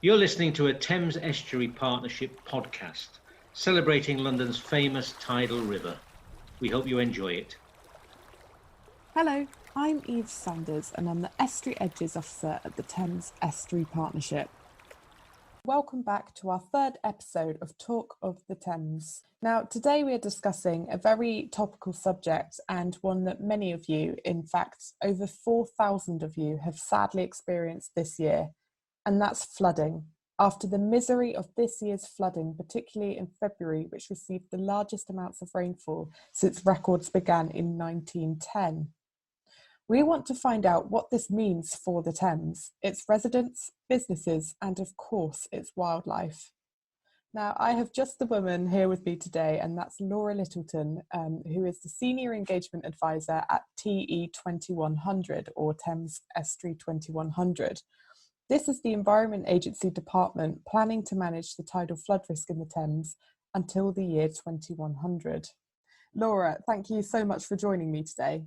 You're listening to a Thames Estuary Partnership podcast, celebrating London's famous tidal river. We hope you enjoy it. Hello, I'm Eve Sanders and I'm the Estuary Edges Officer at the Thames Estuary Partnership. Welcome back to our third episode of Talk of the Thames. Now, today we are discussing a very topical subject and one that many of you, in fact, over 4,000 of you have sadly experienced this year, and that's flooding. After the misery of this year's flooding, particularly in February, which received the largest amounts of rainfall since records began in 1910. We want to find out what this means for the Thames, its residents, businesses, and of course, its wildlife. Now, I have just the woman here with me today, and that's Laura Littleton, who is the Senior Engagement Advisor at TE 2100, or Thames Estuary 2100. This is the Environment Agency department planning to manage the tidal flood risk in the Thames until the year 2100. Laura, thank you so much for joining me today.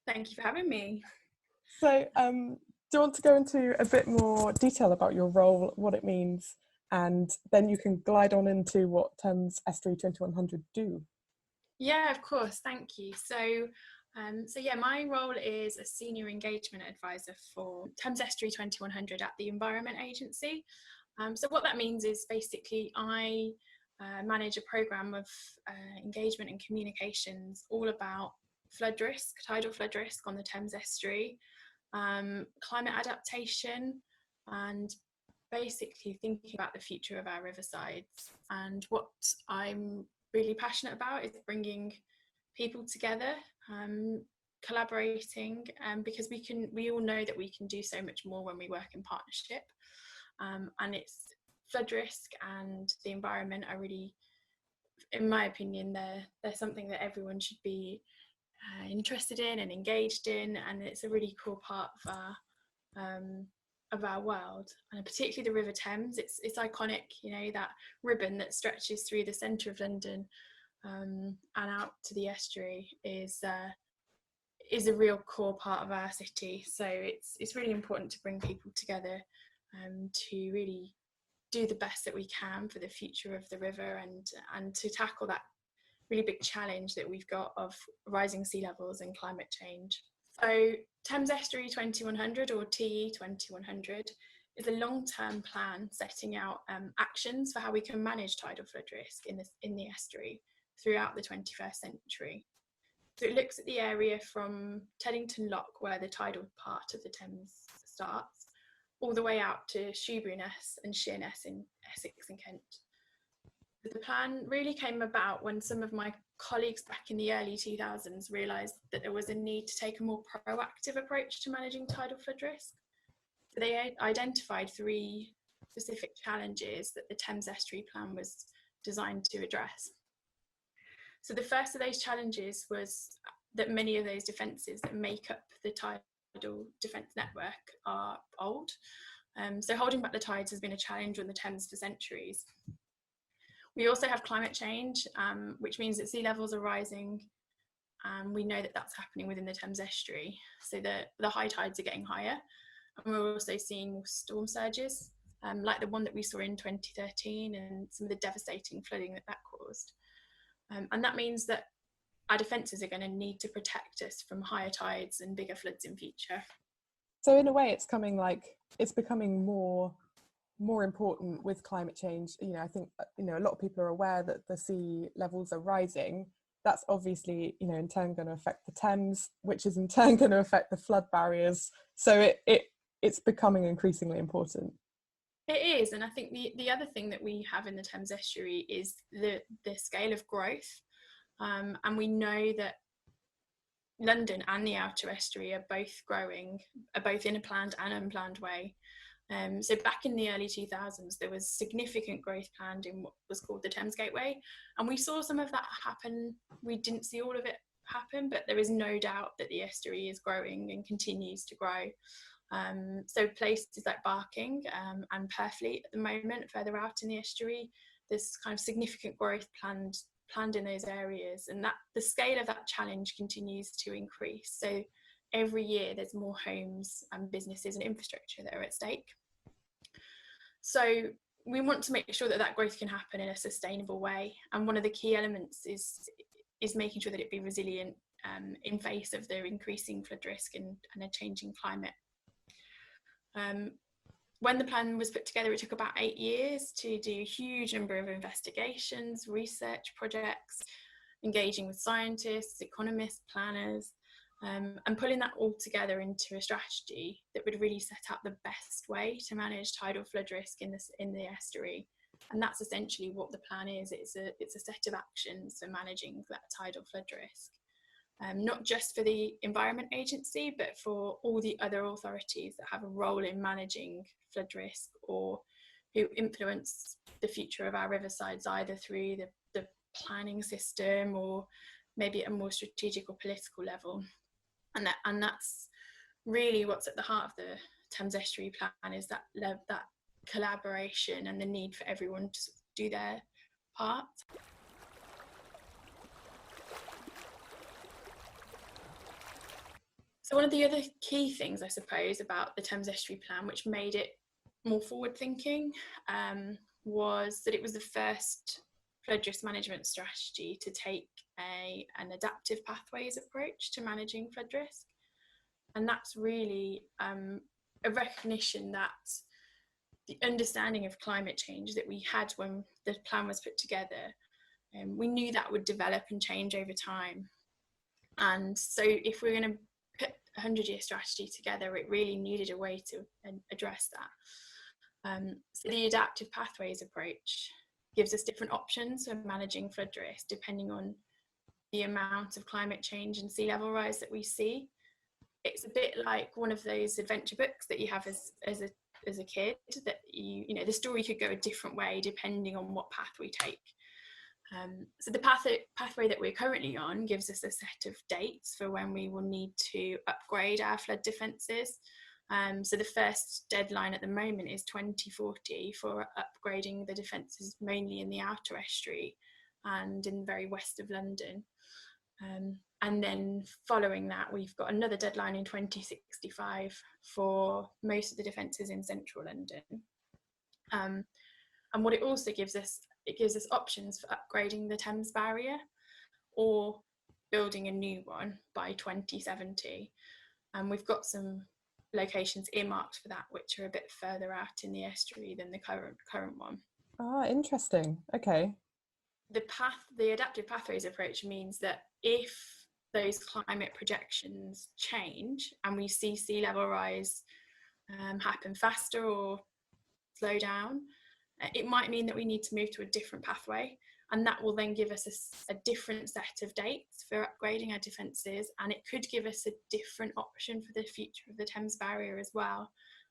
Thank you for having me. So, do you want to go into a bit more detail about your role, what it means, and then you can glide on into what Thames Estuary 2100 do? Yeah, of course. Thank you. So my role is a Senior Engagement Advisor for Thames Estuary 2100 at the Environment Agency. So what that means is basically I manage a programme of engagement and communications all about flood risk, tidal flood risk on the Thames Estuary, climate adaptation, and basically thinking about the future of our riversides. And what I'm really passionate about is bringing people together, collaborating, because we all know that we can do so much more when we work in partnership. And it's flood risk and the environment are really, in my opinion, they're something that everyone should be interested in and engaged in, and it's a really cool part of our world, and particularly the River Thames. It's iconic, you know, that ribbon that stretches through the centre of London and out to the estuary is a real core part of our city. So it's really important to bring people together to really do the best that we can for the future of the river and to tackle that really big challenge that we've got of rising sea levels and climate change. So Thames Estuary 2100, or TE 2100, is a long-term plan setting out actions for how we can manage tidal flood risk in the estuary throughout the 21st century. So it looks at the area from Teddington Lock, where the tidal part of the Thames starts, all the way out to Shoeburyness and Sheerness in Essex and Kent. The plan really came about when some of my colleagues back in the early 2000s realised that there was a need to take a more proactive approach to managing tidal flood risk. So they identified three specific challenges that the Thames Estuary Plan was designed to address. So the first of those challenges was that many of those defences that make up the tidal defence network are old. So holding back the tides has been a challenge on the Thames for centuries. We also have climate change, which means that sea levels are rising. We know that that's happening within the Thames Estuary. So the high tides are getting higher. And we're also seeing storm surges, like the one that we saw in 2013 and some of the devastating flooding that caused. And that means that our defences are going to need to protect us from higher tides and bigger floods in future. So in a way, it's becoming more important with climate change. You know, I think, you know, a lot of people are aware that the sea levels are rising. That's obviously, you know, in turn going to affect the Thames, which is in turn going to affect the flood barriers. So it's becoming increasingly important. It is, and I think the other thing that we have in the Thames Estuary is the scale of growth, and we know that London and the outer estuary are both growing, both in a planned and unplanned way. So back in the early 2000s, there was significant growth planned in what was called the Thames Gateway, and we saw some of that happen. We didn't see all of it happen, but there is no doubt that the estuary is growing and continues to grow. So places like Barking and Purfleet at the moment, further out in the estuary, there's kind of significant growth planned in those areas, and that the scale of that challenge continues to increase. So every year there's more homes and businesses and infrastructure that are at stake. So we want to make sure that that growth can happen in a sustainable way, and one of the key elements is making sure that it be resilient in face of the increasing flood risk and a changing climate. When the plan was put together, it took about 8 years to do a huge number of investigations, research projects, engaging with scientists, economists, planners, and pulling that all together into a strategy that would really set out the best way to manage tidal flood risk in the estuary. And that's essentially what the plan is. It's a set of actions for managing that tidal flood risk. Not just for the Environment Agency, but for all the other authorities that have a role in managing flood risk or who influence the future of our riversides, either through the planning system or maybe at a more strategic or political level. And that's really what's at the heart of the Thames Estuary Plan, is that collaboration and the need for everyone to do their part. So one of the other key things, I suppose, about the Thames Estuary Plan, which made it more forward-thinking, was that it was the first flood risk management strategy to take an adaptive pathways approach to managing flood risk. And that's really a recognition that the understanding of climate change that we had when the plan was put together, we knew that would develop and change over time. And so if we're going to put a 100-year strategy together, it really needed a way to address that. So the adaptive pathways approach gives us different options for managing flood risk depending on the amount of climate change and sea level rise that we see. It's a bit like one of those adventure books that you have as a kid, that you know the story could go a different way depending on what path we take. So the pathway that we're currently on gives us a set of dates for when we will need to upgrade our flood defences. So the first deadline at the moment is 2040 for upgrading the defences, mainly in the outer estuary and in the very west of London. And then following that, we've got another deadline in 2065 for most of the defences in central London. And what it also gives us, it gives us options for upgrading the Thames barrier or building a new one by 2070. And we've got some locations earmarked for that, which are a bit further out in the estuary than the current one. Ah, interesting. Okay. The adaptive pathways approach means that if those climate projections change and we see sea level rise happen faster or slow down, it might mean that we need to move to a different pathway, and that will then give us a different set of dates for upgrading our defences, and it could give us a different option for the future of the Thames barrier as well,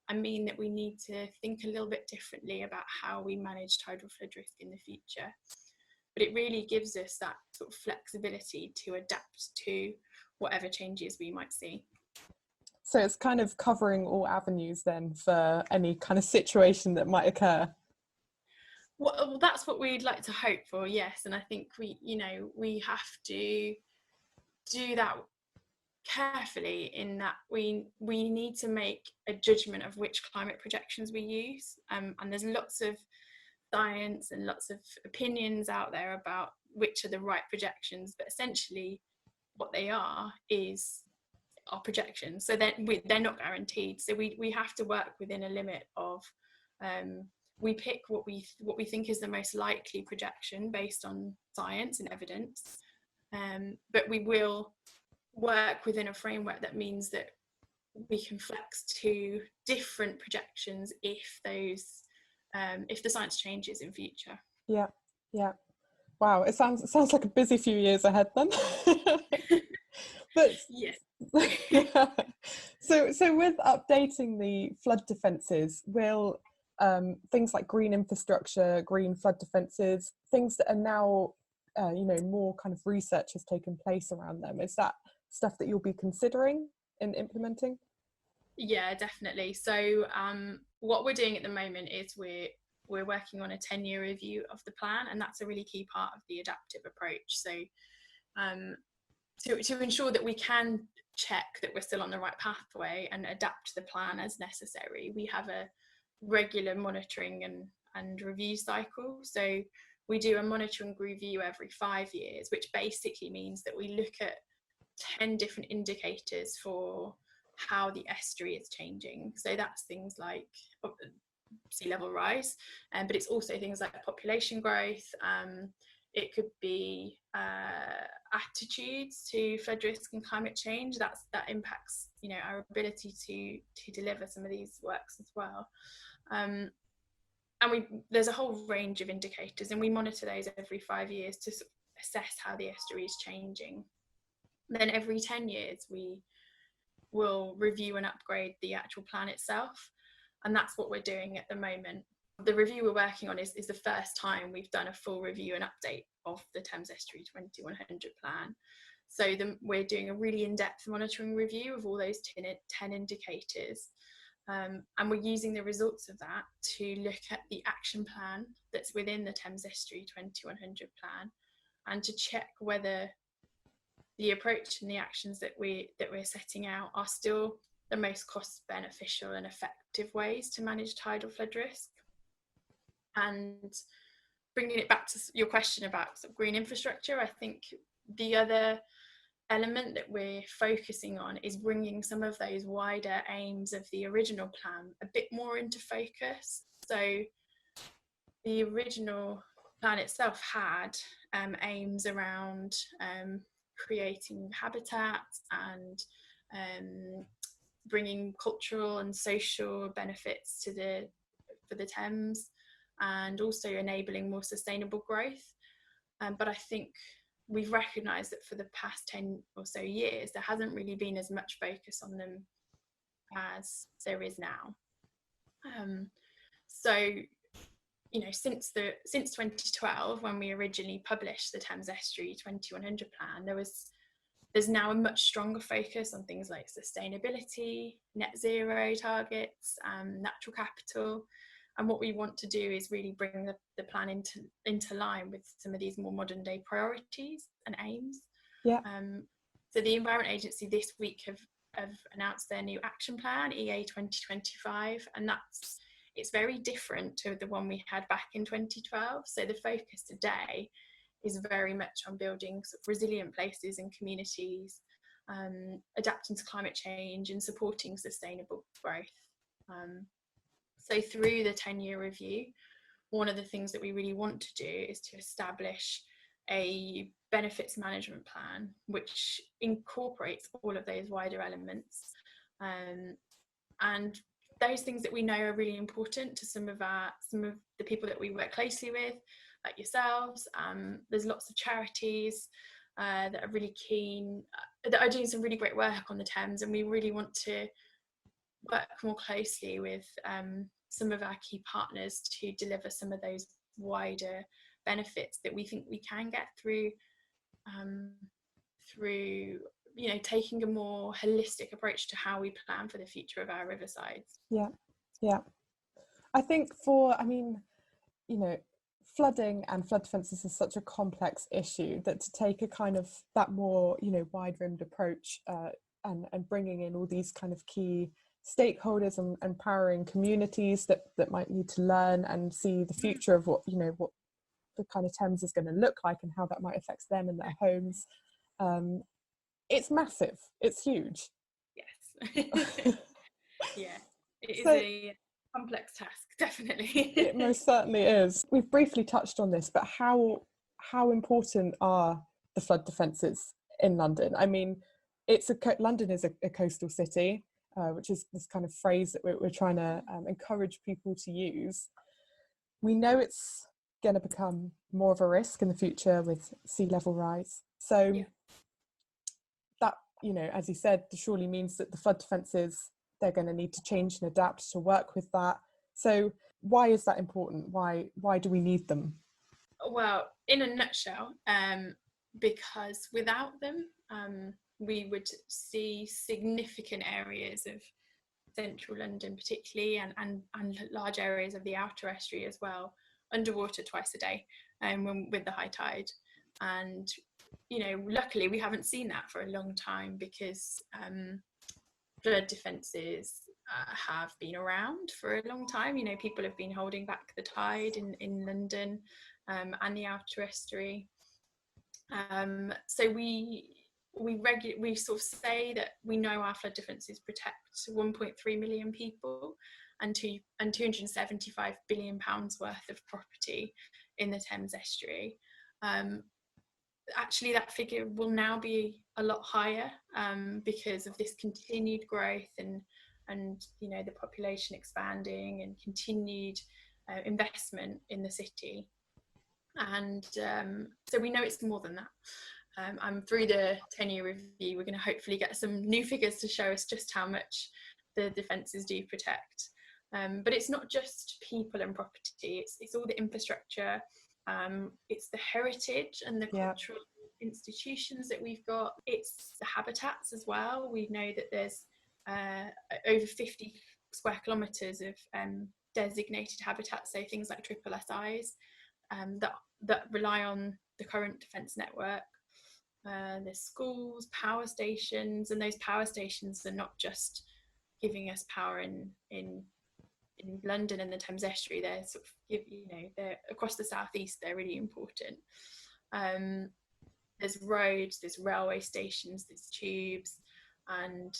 and mean that we need to think a little bit differently about how we manage tidal flood risk in the future. But it really gives us that sort of flexibility to adapt to whatever changes we might see. So it's kind of covering all avenues then for any kind of situation that might occur. Well, that's what we'd like to hope for, yes. And I think we have to do that carefully, in that we need to make a judgment of which climate projections we use. And there's lots of science and lots of opinions out there about which are the right projections, but essentially what they are projections. So they're not guaranteed. So we have to work within a limit of we pick what we think is the most likely projection based on science and evidence, but we will work within a framework that means that we can flex to different projections if the science changes in future. Yeah. Wow, it sounds like a busy few years ahead then. But yes. Yeah. So with updating the flood defences, will things like green infrastructure, green flood defences, things that are now more kind of research has taken place around them, is that stuff that you'll be considering in implementing? Yeah, definitely. So what we're doing at the moment is we're working on a 10-year review of the plan, and that's a really key part of the adaptive approach. So to ensure that we can check that we're still on the right pathway and adapt the plan as necessary, we have regular monitoring and review cycle. So we do a monitoring review every 5 years, which basically means that we look at 10 different indicators for how the estuary is changing. So that's things like sea level rise, but it's also things like population growth. It could be attitudes to flood risk and climate change. That impacts, you know, our ability to deliver some of these works as well. And there's a whole range of indicators, and we monitor those every 5 years to assess how the estuary is changing. And then every 10 years we will review and upgrade the actual plan itself, and that's what we're doing at the moment. The review we're working on is the first time we've done a full review and update of the Thames Estuary 2100 plan. So we're doing a really in-depth monitoring review of all those 10 indicators, and we're using the results of that to look at the action plan that's within the Thames Estuary 2100 plan, and to check whether the approach and the actions that we're setting out are still the most cost beneficial and effective ways to manage tidal flood risk. And bringing it back to your question about sort of green infrastructure, I think the other element that we're focusing on is bringing some of those wider aims of the original plan a bit more into focus. So the original plan itself had aims around creating habitats and bringing cultural and social benefits for the Thames, and also enabling more sustainable growth. But I think we've recognised that for the past 10 or so years, there hasn't really been as much focus on them as there is now. So, you know, since 2012, when we originally published the Thames Estuary 2100 plan, there's now a much stronger focus on things like sustainability, net zero targets, natural capital. And what we want to do is really bring the plan into line with some of these more modern day priorities and aims. Yeah. So the Environment Agency this week have announced their new action plan, EA 2025, and it's very different to the one we had back in 2012. So the focus today is very much on building sort of resilient places and communities, adapting to climate change and supporting sustainable growth. So through the 10-year review, one of the things that we really want to do is to establish a benefits management plan which incorporates all of those wider elements, and those things that we know are really important to some of the people that we work closely with, like yourselves. There's lots of charities that are really keen, that are doing some really great work on the Thames, and we really want to work more closely with some of our key partners to deliver some of those wider benefits that we think we can get through you know, taking a more holistic approach to how we plan for the future of our riversides. Yeah. I think you know, flooding and flood defences is such a complex issue that to take a kind of that more, you know, wide-rimmed approach and bringing in all these kind of key stakeholders and empowering communities that might need to learn and see the future of what the kind of Thames is going to look like and how that might affect them and their homes. It's massive. It's huge. Yes. Yeah, it is a complex task, definitely. It most certainly is. We've briefly touched on this, but how important are the flood defences in London? I mean, London is a coastal city, which is this kind of phrase that we're trying to encourage people to use. We know it's going to become more of a risk in the future with sea level rise. So that, you know, as you said, surely means that the flood defences, they're going to need to change and adapt to work with that. So why is that important? Why do we need them? Well, in a nutshell, because without them, we would see significant areas of central London particularly, and large areas of the outer estuary as well, underwater twice a day, with the high tide. And, you know, luckily we haven't seen that for a long time, because flood defences have been around for a long time. You know, people have been holding back the tide in London and the outer estuary. So we sort of say that we know our flood defences protect 1.3 million people and 275 billion pounds worth of property in the Thames Estuary. Actually, that figure will now be a lot higher because of this continued growth and you know, the population expanding and continued investment in the city. And so we know it's more than that. Through the 10-year review, we're going to hopefully get some new figures to show us just how much the defences do protect. But it's not just people and property, it's all the infrastructure, it's the heritage and the cultural institutions that we've got, it's the habitats as well. We know that there's over 50 square kilometres of designated habitats, so things like triple SIs that rely on the current defence network. There's schools, power stations, and those power stations are not just giving us power in London and the Thames Estuary. They're sort of, you know, they're across the southeast. They're really important. There's roads, there's railway stations, there's tubes, and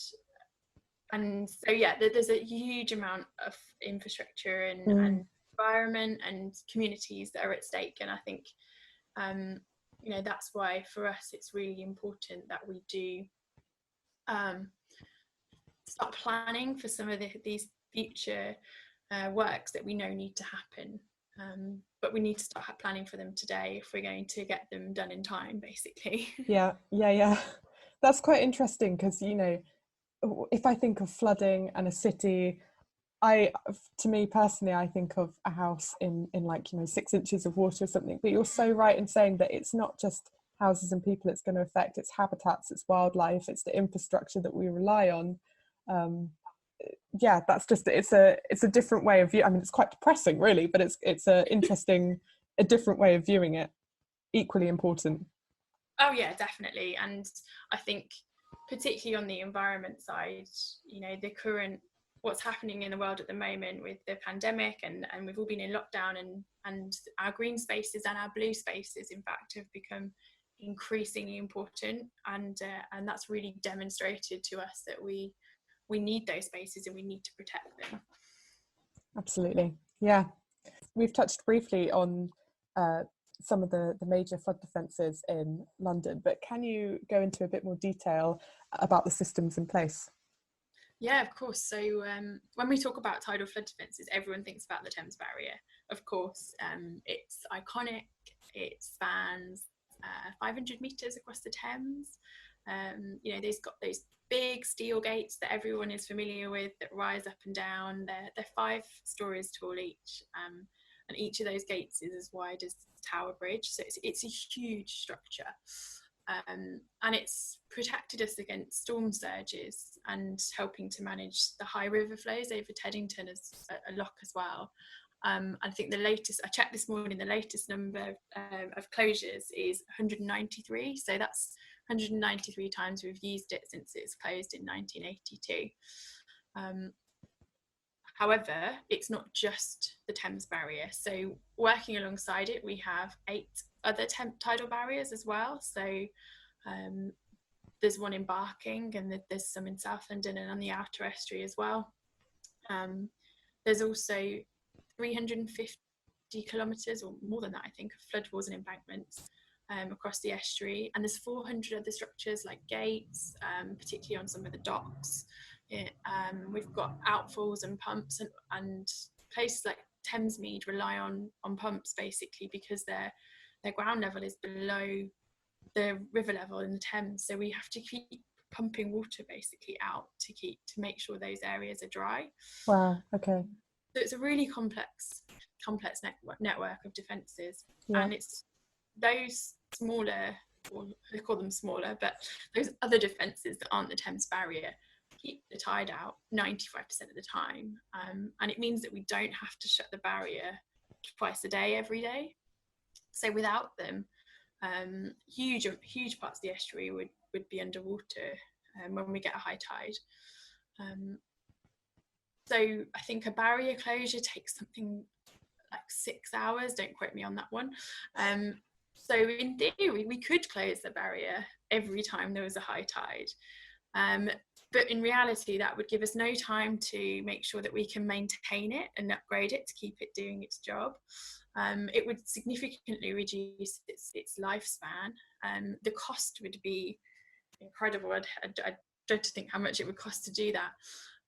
so yeah, there's a huge amount of infrastructure and environment and communities that are at stake. And I think you know, that's why for us it's really important that we do start planning for some of these future works that we know need to happen, but we need to start planning for them today if we're going to get them done in time, basically. Yeah. That's quite interesting because, you know, if I think of flooding and a city, to me personally, I think of a house in like, you know, 6 inches of water or something. But you're so right in saying that it's not just houses and people it's going to affect, it's habitats, it's wildlife, it's the infrastructure that we rely on. Yeah, that's just, it's a different way of view. I mean, it's quite depressing really, but it's a interesting, a different way of viewing it, equally important. Oh yeah, definitely. And I think particularly on the environment side, you know, the current, what's happening in the world at the moment with the pandemic, and we've all been in lockdown, and our green spaces and our blue spaces in fact have become increasingly important, and that's really demonstrated to us that we need those spaces and we need to protect them. Absolutely. Yeah, we've touched briefly on some of the major flood defences in London, but can you go into a bit more detail about the systems in place? Yeah, of course. So when we talk about tidal flood defences, everyone thinks about the Thames Barrier. Of course, it's iconic. It spans 500 metres across the Thames. You know, they've got those big steel gates that everyone is familiar with that rise up and down. They're 5 stories tall each, and each of those gates is as wide as Tower Bridge. So it's a huge structure. And it's protected us against storm surges and helping to manage the high river flows over Teddington as a lock as well. I think the latest, I checked this morning, the latest number of closures is 193. So that's 193 times we've used it since it's closed in 1982. However, it's not just the Thames Barrier. So working alongside it, we have 8 other tidal barriers as well. So there's one in Barking, and there's some in South London and on the outer estuary as well. There's also 350 kilometres or more than that, I think, of flood walls and embankments across the estuary. And there's 400 other structures like gates, particularly on some of the docks. We've got outfalls and pumps, and places like Thamesmead rely on pumps basically because their ground level is below the river level in the Thames, so we have to keep pumping water basically out to make sure those areas are dry. Wow. Okay. So it's a really complex network of defences, and it's those smaller, or I call them smaller, but those other defences that aren't the Thames Barrier keep the tide out 95% of the time, and it means that we don't have to shut the barrier twice a day every day. So without them, huge parts of the estuary would be underwater when we get a high tide. So I think a barrier closure takes something like 6 hours. Don't quote me on that one. So in theory, we could close the barrier every time there was a high tide. But in reality, that would give us no time to make sure that we can maintain it and upgrade it to keep it doing its job. It would significantly reduce its lifespan. The cost would be incredible. I don't think how much it would cost to do that.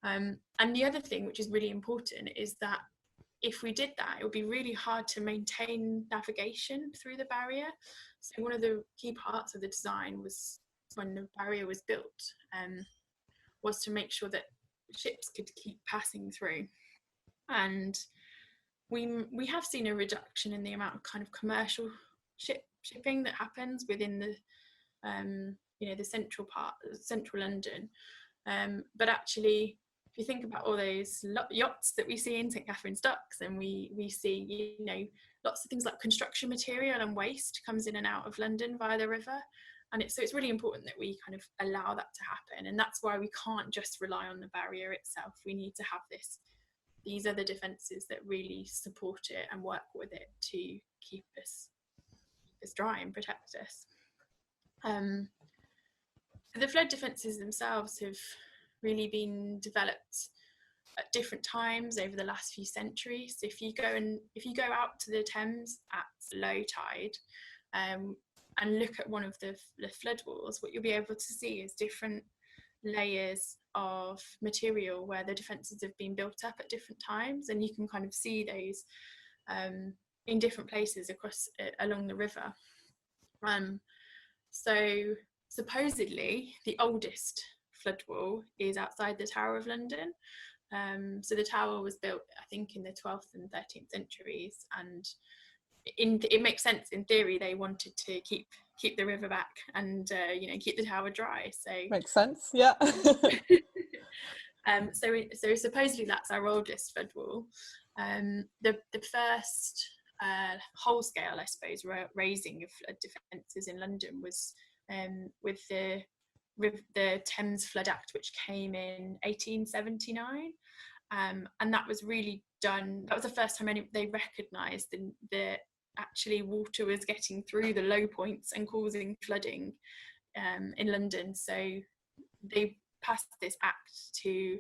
And the other thing, which is really important, is that if we did that, it would be really hard to maintain navigation through the barrier. So one of the key parts of the design was, when the barrier was built, was to make sure that ships could keep passing through. And we have seen a reduction in the amount of kind of commercial shipping that happens within the the central London. But actually, if you think about all those yachts that we see in St Katharine's Docks, and we see lots of things like construction material and waste comes in and out of London via the river. And so it's really important that we kind of allow that to happen. And that's why we can't just rely on the barrier itself. We need to have these other defences that really support it and work with it to keep us dry and protect us. The flood defences themselves have really been developed at different times over the last few centuries. So if you go out to the Thames at low tide, and look at one of the flood walls, what you'll be able to see is different layers of material where the defences have been built up at different times, and you can kind of see those in different places along the river. So supposedly the oldest flood wall is outside the Tower of London. So the tower was built, I think, in the 12th and 13th centuries, and it makes sense. In theory, they wanted to keep the river back and keep the tower dry. So makes sense, yeah. So supposedly that's our oldest flood wall. The first whole scale, I suppose, raising of flood defences in London was with the Thames Flood Act, which came in 1879, and that was really done. That was the first time they recognised the actually water was getting through the low points and causing flooding in London. So they passed this act to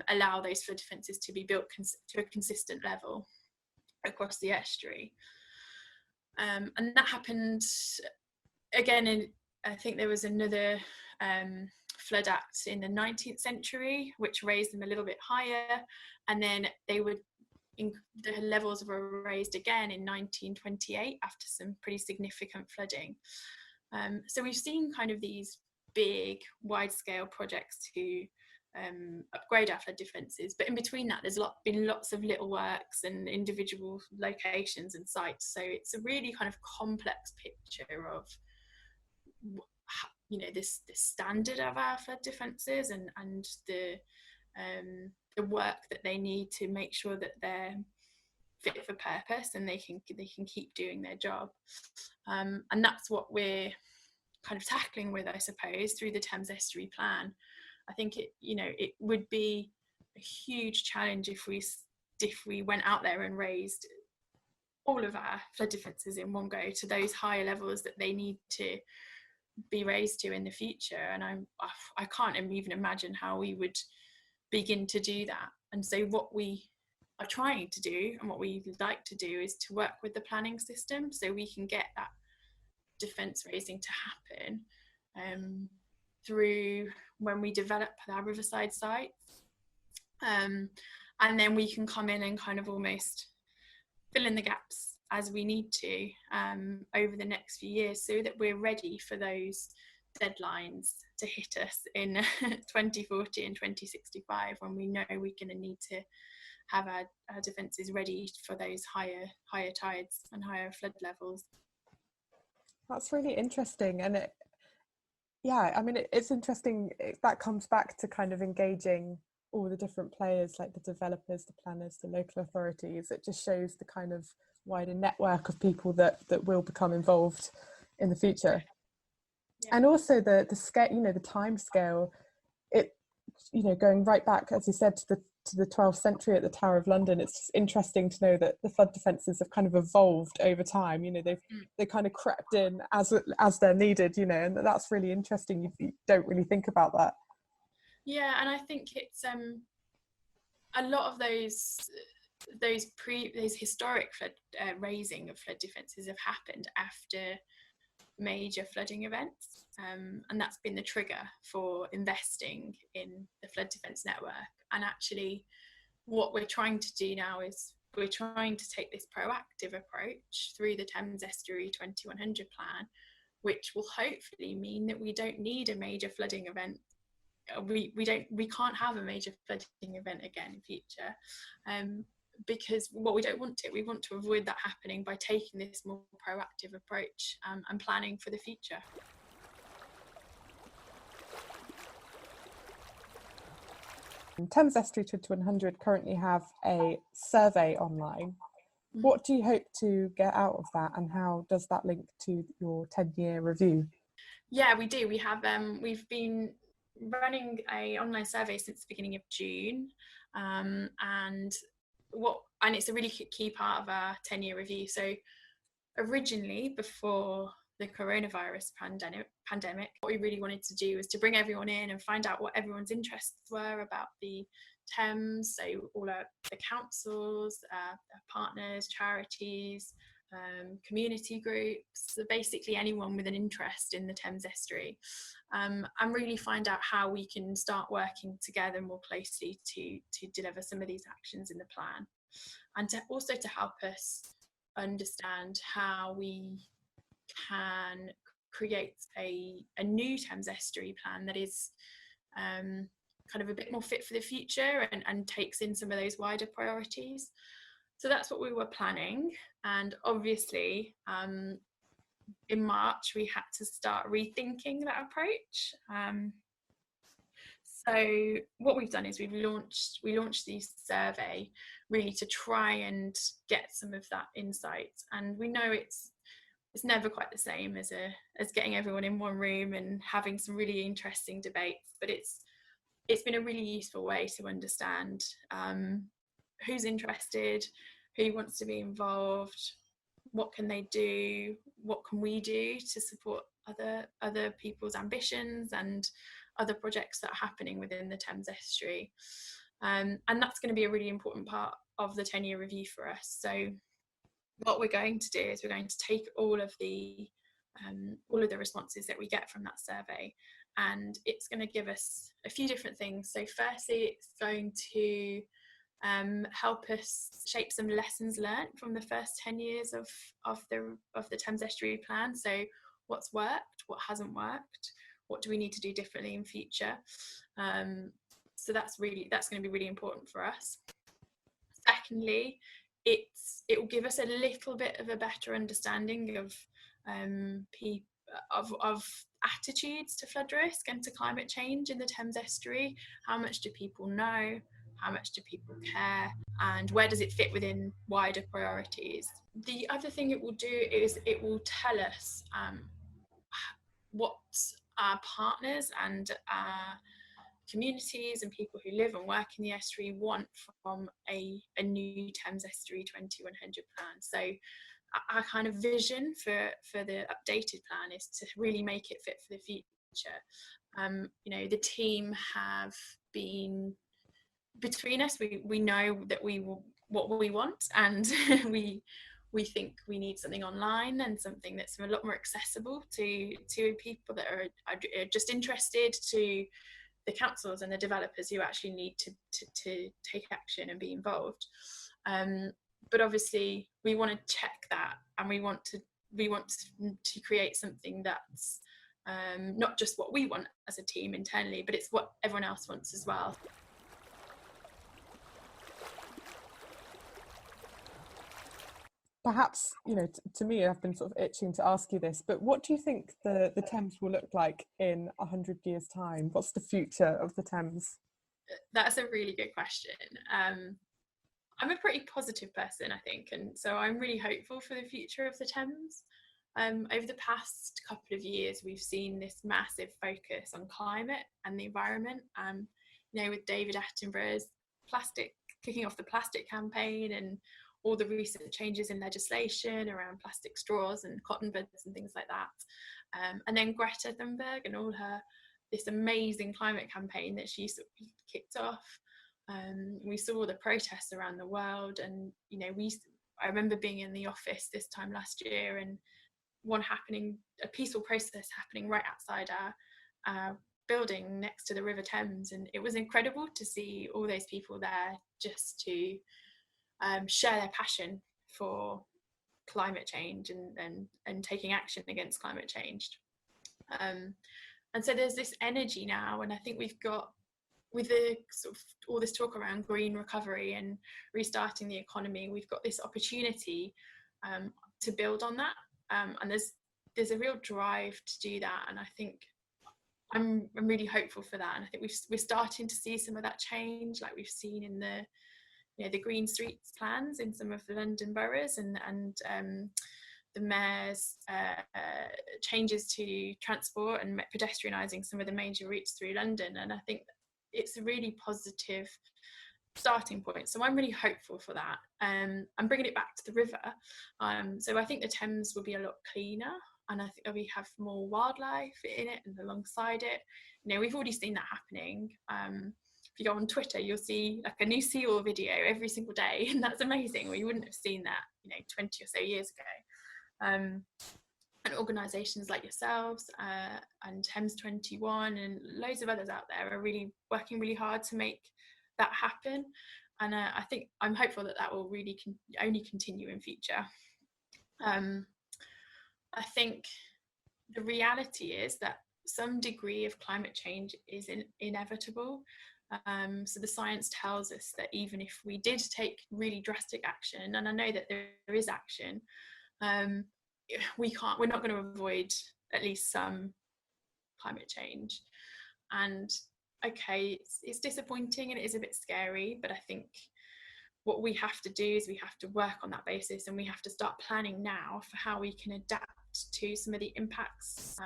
allow those flood defences to be built to a consistent level across the estuary. And that happened again I think there was another flood act in the 19th century which raised them a little bit higher, and then the levels were raised again in 1928 after some pretty significant flooding. So we've seen kind of these big wide-scale projects to upgrade our flood defences, but in between that there's been lots of little works and individual locations and sites. So it's a really kind of complex picture of this standard of our flood defences and the work that they need to make sure that they're fit for purpose and they can keep doing their job. And that's what we're kind of tackling with, I suppose, through the Thames Estuary Plan. I think it would be a huge challenge if we went out there and raised all of our flood defences in one go to those higher levels that they need to be raised to in the future. And I can't even imagine how we would begin to do that. And so what we are trying to do and what we like to do is to work with the planning system so we can get that defence raising to happen through when we develop our riverside sites, and then we can come in and kind of almost fill in the gaps as we need to over the next few years so that we're ready for those deadlines to hit us in 2040 and 2065 when we know we're going to need to have our defences ready for those higher tides and higher flood levels. That's really interesting. And it's interesting. That comes back to kind of engaging all the different players, like the developers, the planners, the local authorities. It just shows the kind of wider network of people that will become involved in the future. Yeah. And also the scale, the time scale, going right back, as you said, to the to the 12th century at the Tower of London. It's just interesting to know that the flood defences have kind of evolved over time. You know, they kind of crept in as they're needed, you know, and that's really interesting. You don't really think about that. Yeah, and I think it's a lot of those historic flood raising of flood defences have happened after major flooding events, and that's been the trigger for investing in the flood defence network. And actually what we're trying to do now is we're trying to take this proactive approach through the Thames Estuary 2100 plan, which will hopefully mean that we don't need a major flooding event. We can't have a major flooding event again in future, because we don't want it. We want to avoid that happening by taking this more proactive approach, and planning for the future. Thames Estuary 2100 currently have a survey online. What do you hope to get out of that, and how does that link to your 10-year review? Yeah, we do. We have we've been running a online survey since the beginning of June, and it's a really key part of our 10-year review. So originally, before the coronavirus pandemic, what we really wanted to do was to bring everyone in and find out what everyone's interests were about the Thames. So all the councils, partners, charities, community groups, so basically anyone with an interest in the Thames Estuary, and really find out how we can start working together more closely to deliver some of these actions in the plan, and also to help us understand how we can create a new Thames Estuary plan that is kind of a bit more fit for the future and takes in some of those wider priorities. So that's what we were planning. And obviously, in March, we had to start rethinking that approach. So what we've done is we launched the survey really to try and get some of that insight. And we know it's never quite the same as getting everyone in one room and having some really interesting debates, but it's been a really useful way to understand who's interested, who wants to be involved, what can they do, what can we do to support other people's ambitions and other projects that are happening within the Thames Estuary. And that's going to be a really important part of the 10-year review for us. So what we're going to do is we're going to take all of the responses that we get from that survey, and it's going to give us a few different things. So firstly, it's going to help us shape some lessons learned from the first 10 years of the Thames Estuary plan. So what's worked, what hasn't worked, what do we need to do differently in future? So that's going to be really important for us. Secondly, it will give us a little bit of a better understanding of attitudes to flood risk and to climate change in the Thames Estuary. How much do people know? How much do people care? And where does it fit within wider priorities? The other thing it will do is it will tell us what our partners and our communities and people who live and work in the estuary want from a new Thames Estuary 2100 plan. So our kind of vision for the updated plan is to really make it fit for the future. The team have been, between us, we know that what we want, and we think we need something online and something that's a lot more accessible to people that are just interested, to the councils and the developers who actually need to take action and be involved. But obviously we want to check that, and we want to create something that's not just what we want as a team internally, but it's what everyone else wants as well. Perhaps, to me, I've been sort of itching to ask you this, but what do you think the Thames will look like in 100 years' time? What's the future of the Thames? That's a really good question. I'm a pretty positive person, I think, and so I'm really hopeful for the future of the Thames. Over the past couple of years, we've seen this massive focus on climate and the environment. With David Attenborough's kicking off the plastic campaign and all the recent changes in legislation around plastic straws and cotton buds and things like that. And then Greta Thunberg and all this amazing climate campaign that she sort of kicked off. We saw the protests around the world, and I remember being in the office this time last year, and a peaceful protest happening right outside our building next to the River Thames, and it was incredible to see all those people there just to share their passion for climate change and taking action against climate change. And so there's this energy now, and I think we've got, with the sort of all this talk around green recovery and restarting the economy, we've got this opportunity to build on that, and there's a real drive to do that, and I think I'm really hopeful for that, and I think we're starting to see some of that change, like we've seen in the green streets plans in some of the London boroughs, and the mayor's changes to transport and pedestrianising some of the major routes through London, and I think it's a really positive starting point. So I'm really hopeful for that. I'm bringing it back to the river. So I think the Thames will be a lot cleaner, and I think we have more wildlife in it and alongside it. We've already seen that happening. If you go on Twitter, you'll see like a new seal video every single day, and that's amazing. We wouldn't have seen that 20 or so years ago. And organisations like yourselves and Thames 21 and loads of others out there are really working really hard to make that happen, and I think I'm hopeful that will really only continue in future. I think the reality is that some degree of climate change is inevitable. So the science tells us that even if we did take really drastic action, and I know that there is action, we're not going to avoid at least some climate change. And okay, it's disappointing and it is a bit scary, but I think what we have to do is we have to work on that basis, and we have to start planning now for how we can adapt to some of the impacts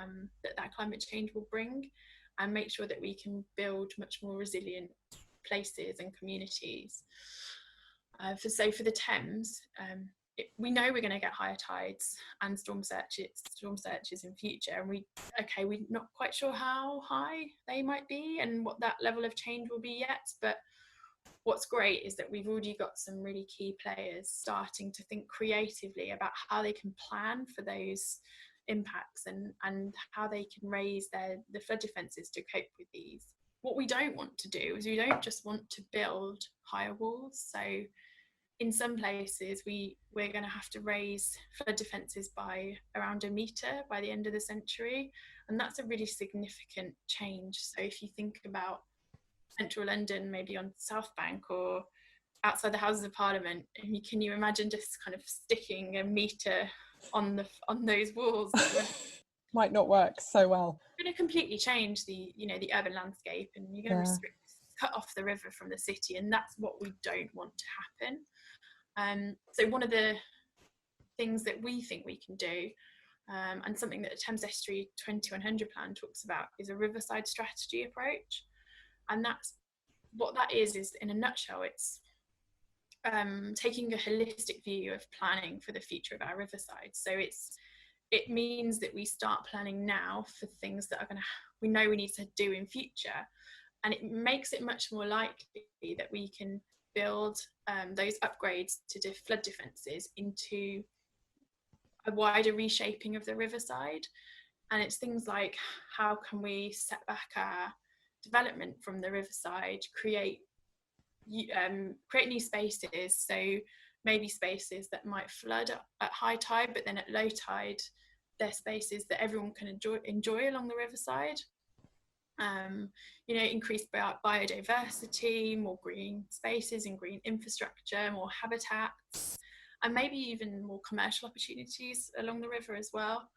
that climate change will bring, and make sure that we can build much more resilient places and communities. So for the Thames, we know we're going to get higher tides and storm surges in future, and we're not quite sure how high they might be and what that level of change will be yet, but what's great is that we've already got some really key players starting to think creatively about how they can plan for those impacts and how they can raise the flood defences to cope with these. What we don't want to do is we don't just want to build higher walls. So in some places we're going to have to raise flood defences by around 1 metre by the end of the century, and that's a really significant change. So if you think about central London, maybe on South Bank or outside the Houses of Parliament, can you imagine just kind of sticking 1 metre on those walls? Might not work so well. It's going to completely change the urban landscape, and you're going to cut off the river from the city, and that's what we don't want to happen. So one of the things that we think we can do, and something that the Thames Estuary 2100 plan talks about, is a riverside strategy approach. And that's what that is in a nutshell, it's taking a holistic view of planning for the future of our riverside. So it means that we start planning now for things that we know we need to do in future, and it makes it much more likely that we can build those upgrades to flood defences into a wider reshaping of the riverside. And it's things like, how can we set back our development from the riverside, create new spaces, so maybe spaces that might flood at high tide, but then at low tide they're spaces that everyone can enjoy along the riverside. Increased biodiversity, more green spaces and green infrastructure, more habitats, and maybe even more commercial opportunities along the river as well.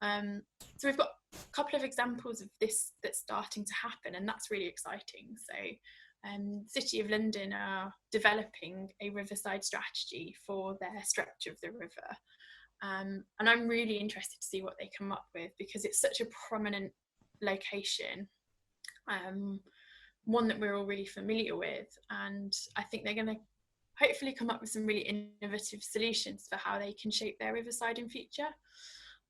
So we've got a couple of examples of this that's starting to happen, and that's really exciting. So the City of London are developing a riverside strategy for their stretch of the river, and I'm really interested to see what they come up with, because it's such a prominent location. one that we're all really familiar with, and I think they're going to hopefully come up with some really innovative solutions for how they can shape their riverside in future.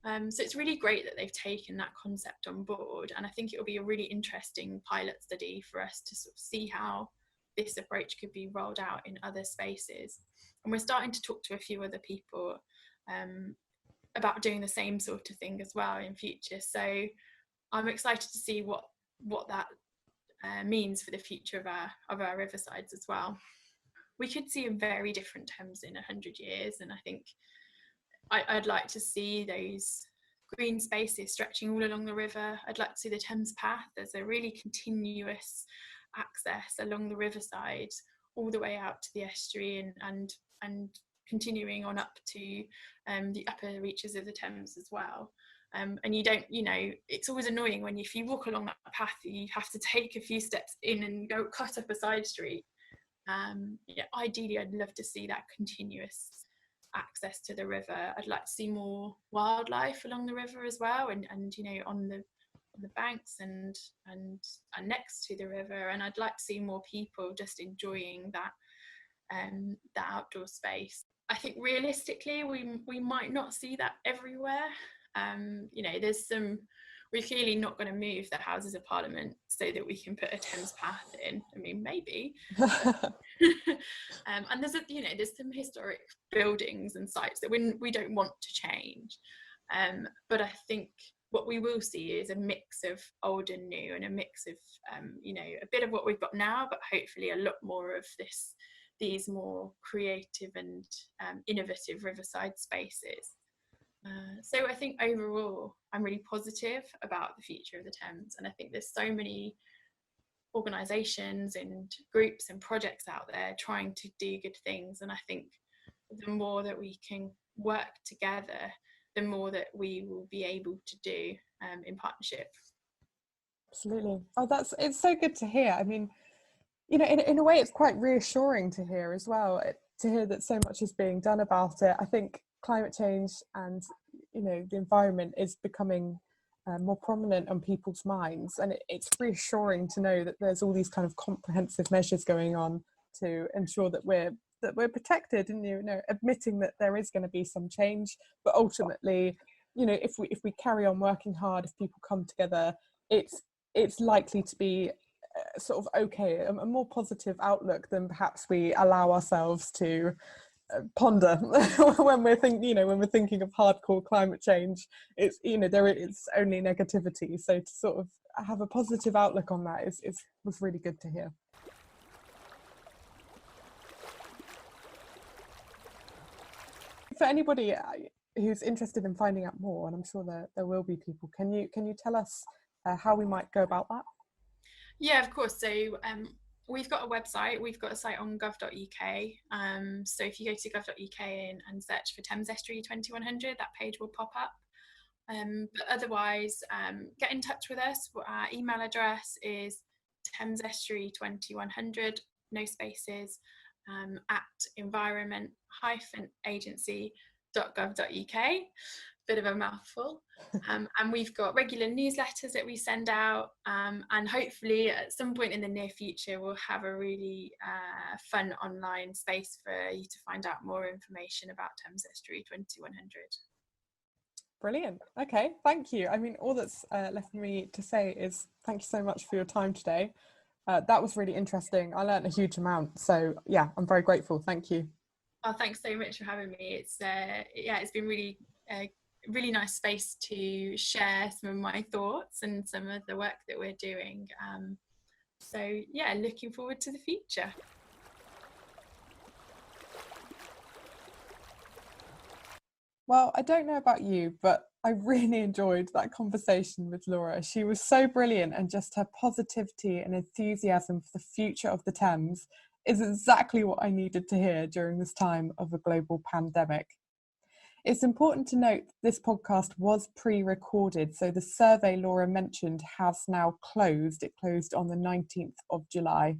So it's really great that they've taken that concept on board, and I think it'll be a really interesting pilot study for us to sort of see how this approach could be rolled out in other spaces. And we're starting to talk to a few other people about doing the same sort of thing as well in future. So I'm excited to see what that means for the future of our riversides as well. We could see a very different Thames in 100 years, and I think I'd like to see those green spaces stretching all along the river. I'd like to see the Thames Path as a really continuous access along the riverside all the way out to the estuary and continuing on up to the upper reaches of the Thames as well. And you don't, it's always annoying when if you walk along that path, you have to take a few steps in and go cut up a side street. Ideally, I'd love to see that continuous access to the river. I'd like to see more wildlife along the river as well, and on the banks and next to the river. And I'd like to see more people just enjoying that outdoor space. I think realistically, we might not see that everywhere. We're clearly not going to move the Houses of Parliament so that we can put a Thames Path in. I mean, maybe. And there's some historic buildings and sites that we don't want to change. But I think what we will see is a mix of old and new, and a mix of a bit of what we've got now, but hopefully a lot more of these more creative and innovative riverside spaces. So I think overall I'm really positive about the future of the Thames, and I think there's so many organisations and groups and projects out there trying to do good things, and I think the more that we can work together, the more that we will be able to do in partnership. Absolutely. Oh, it's so good to hear. I mean, in a way it's quite reassuring to hear as well, to hear that so much is being done about it. I think climate change and the environment is becoming more prominent on people's minds, and it's reassuring to know that there's all these kind of comprehensive measures going on to ensure that we're protected, and admitting that there is going to be some change, but ultimately if we carry on working hard, if people come together, it's likely to be sort of okay, a more positive outlook than perhaps we allow ourselves to ponder when we're thinking of hardcore climate change. It's it's only negativity, so to sort of have a positive outlook on that was really good to hear. For anybody who's interested in finding out more, and I'm sure there will be people, can you tell us how we might go about that? Yeah, of course. So we've got a website, we've got a site on gov.uk. So if you go to gov.uk and search for Thames Estuary 2100, that page will pop up. But otherwise, get in touch with us. Our email address is thamesestuary2100, no spaces, at environment-agency.gov.uk. Bit of a mouthful. And we've got regular newsletters that we send out, and hopefully at some point in the near future we'll have a really fun online space for you to find out more information about Thames Estuary 2100. Brilliant. Okay, thank you. I mean, all that's left for me to say is thank you so much for your time today. That was really interesting. I learned a huge amount, so yeah, I'm very grateful. Thank you. Oh, thanks so much for having me. It's been really nice space to share some of my thoughts and some of the work that we're doing. So yeah, looking forward to the future. Well, I don't know about you, but I really enjoyed that conversation with Laura. She was so brilliant, and just her positivity and enthusiasm for the future of the Thames is exactly what I needed to hear during this time of a global pandemic. It's important to note this podcast was pre-recorded, so the survey Laura mentioned has now closed. It closed on the 19th of July.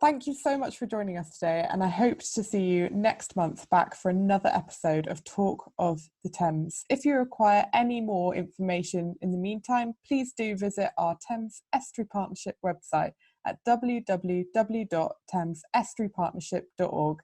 Thank you so much for joining us today, and I hope to see you next month back for another episode of Talk of the Thames. If you require any more information in the meantime, please do visit our Thames Estuary Partnership website at www.thamesestuarypartnership.org.